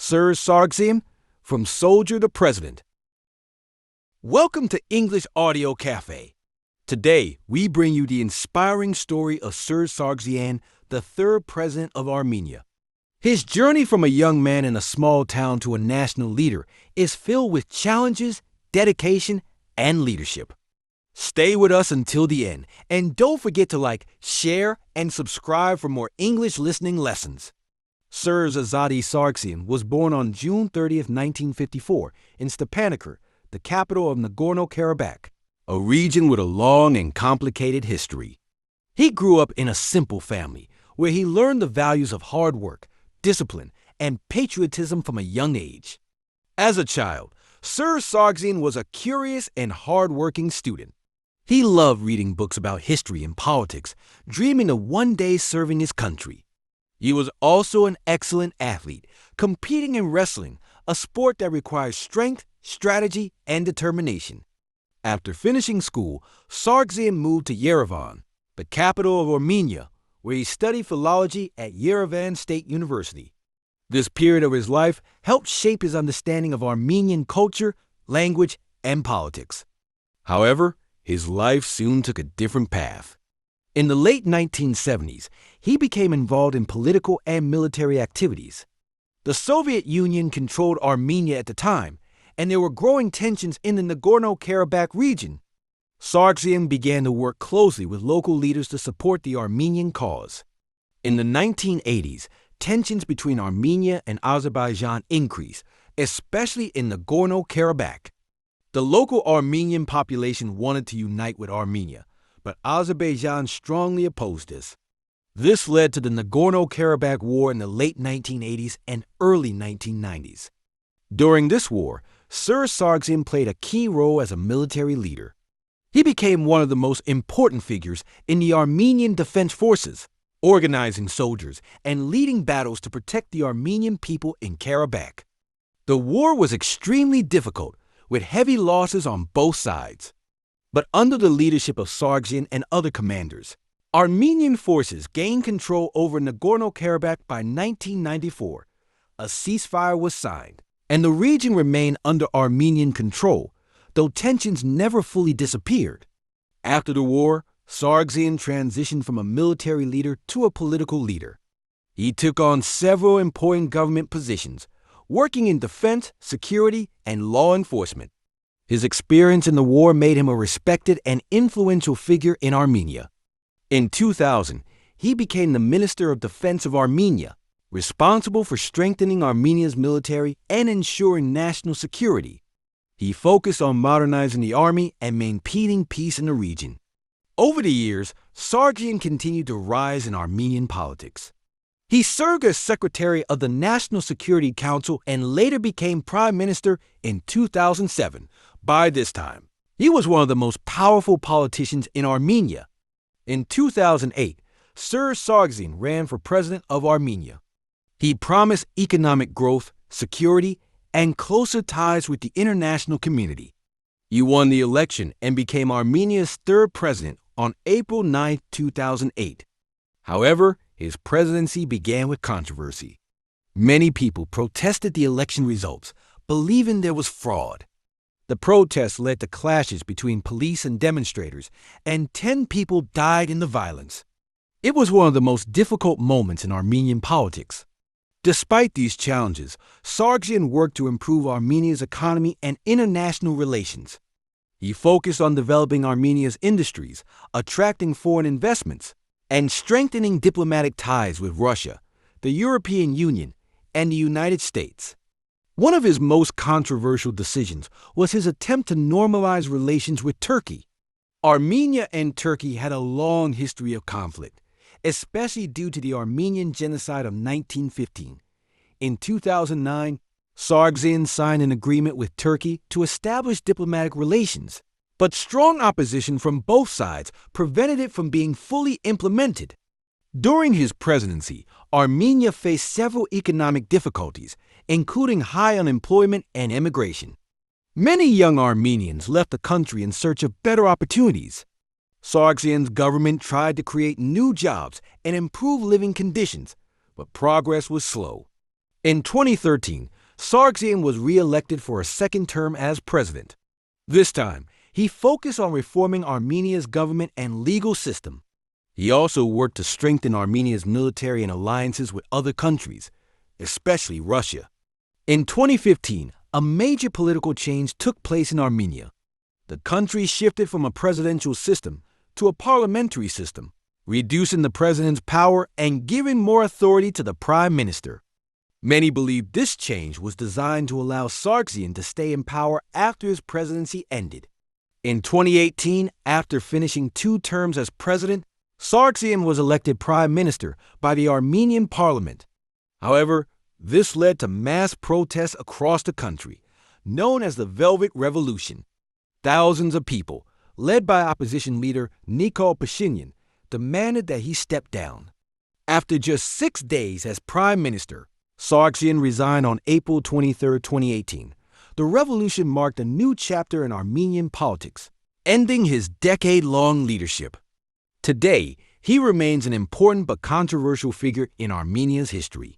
Serzh Sargsyan, From Soldier to President. Welcome to English Audio Cafe. Today, we bring you the inspiring story of Serzh Sargsyan, the third president of Armenia. His journey from a young man in a small town to a national leader is filled with challenges, dedication, and leadership. Stay with us until the end, and don't forget to like, share, and subscribe for more English listening lessons. Serzh Sargsyan was born on June 30, 1954, in Stepanakert, the capital of Nagorno-Karabakh, a region with a long and complicated history. He grew up in a simple family, where he learned the values of hard work, discipline, and patriotism from a young age. As a child, Serzh Sargsyan was a curious and hard-working student. He loved reading books about history and politics, dreaming of one day serving his country. He was also an excellent athlete, competing in wrestling, a sport that requires strength, strategy, and determination. After finishing school, Sargsyan moved to Yerevan, the capital of Armenia, where he studied philology at Yerevan State University. This period of his life helped shape his understanding of Armenian culture, language, and politics. However, his life soon took a different path. In the late 1970s, he became involved in political and military activities. The Soviet Union controlled Armenia at the time, and there were growing tensions in the Nagorno-Karabakh region. Sargsyan began to work closely with local leaders to support the Armenian cause. In the 1980s, tensions between Armenia and Azerbaijan increased, especially in Nagorno-Karabakh. The local Armenian population wanted to unite with Armenia, but Azerbaijan strongly opposed this. This led to the Nagorno-Karabakh War in the late 1980s and early 1990s. During this war, Serzh Sargsyan played a key role as a military leader. He became one of the most important figures in the Armenian Defense Forces, organizing soldiers and leading battles to protect the Armenian people in Karabakh. The war was extremely difficult, with heavy losses on both sides. But under the leadership of Sargsyan and other commanders, Armenian forces gained control over Nagorno-Karabakh by 1994. A ceasefire was signed, and the region remained under Armenian control, though tensions never fully disappeared. After the war, Sargsyan transitioned from a military leader to a political leader. He took on several important government positions, working in defense, security, and law enforcement. His experience in the war made him a respected and influential figure in Armenia. In 2000, he became the Minister of Defense of Armenia, responsible for strengthening Armenia's military and ensuring national security. He focused on modernizing the army and maintaining peace in the region. Over the years, Sargsyan continued to rise in Armenian politics. He served as Secretary of the National Security Council and later became Prime Minister in 2007. By this time, he was one of the most powerful politicians in Armenia. In 2008, Serzh Sargsyan ran for President of Armenia. He promised economic growth, security, and closer ties with the international community. He won the election and became Armenia's third president on April 9, 2008. However, his presidency began with controversy. Many people protested the election results, believing there was fraud. The protests led to clashes between police and demonstrators, and 10 people died in the violence. It was one of the most difficult moments in Armenian politics. Despite these challenges, Sargsyan worked to improve Armenia's economy and international relations. He focused on developing Armenia's industries, attracting foreign investments, and strengthening diplomatic ties with Russia, the European Union, and the United States. One of his most controversial decisions was his attempt to normalize relations with Turkey. Armenia and Turkey had a long history of conflict, especially due to the Armenian genocide of 1915. In 2009, Sargsyan signed an agreement with Turkey to establish diplomatic relations, but strong opposition from both sides prevented it from being fully implemented. During his presidency, Armenia faced several economic difficulties, including high unemployment and immigration. Many young Armenians left the country in search of better opportunities. Sargsyan's government tried to create new jobs and improve living conditions, but progress was slow. In 2013, Sargsyan was re-elected for a second term as president. This time, he focused on reforming Armenia's government and legal system. He also worked to strengthen Armenia's military and alliances with other countries, especially Russia. In 2015, a major political change took place in Armenia. The country shifted from a presidential system to a parliamentary system, reducing the president's power and giving more authority to the prime minister. Many believe this change was designed to allow Sargsyan to stay in power after his presidency ended. In 2018, after finishing 2 terms as president, Sargsyan was elected prime minister by the Armenian parliament. However, this led to mass protests across the country, known as the Velvet Revolution. Thousands of people, led by opposition leader Nikol Pashinyan, demanded that he step down. After just 6 days as prime minister, Sargsyan resigned on April 23, 2018. The revolution marked a new chapter in Armenian politics, ending his decade-long leadership. Today, he remains an important but controversial figure in Armenia's history.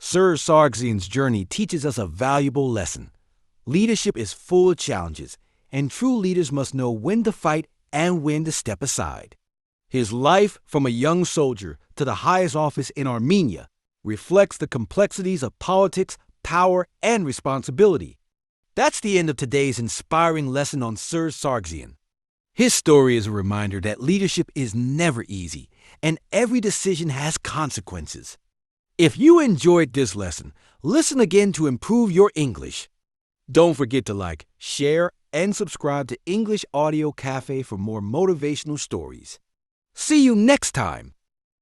Serzh Sargsyan's journey teaches us a valuable lesson. Leadership is full of challenges, and true leaders must know when to fight and when to step aside. His life, from a young soldier to the highest office in Armenia, reflects the complexities of politics, power, and responsibility. That's the end of today's inspiring lesson on Serzh Sargsyan. His story is a reminder that leadership is never easy, and every decision has consequences. If you enjoyed this lesson, listen again to improve your English. Don't forget to like, share, and subscribe to English Audio Cafe for more motivational stories. See you next time.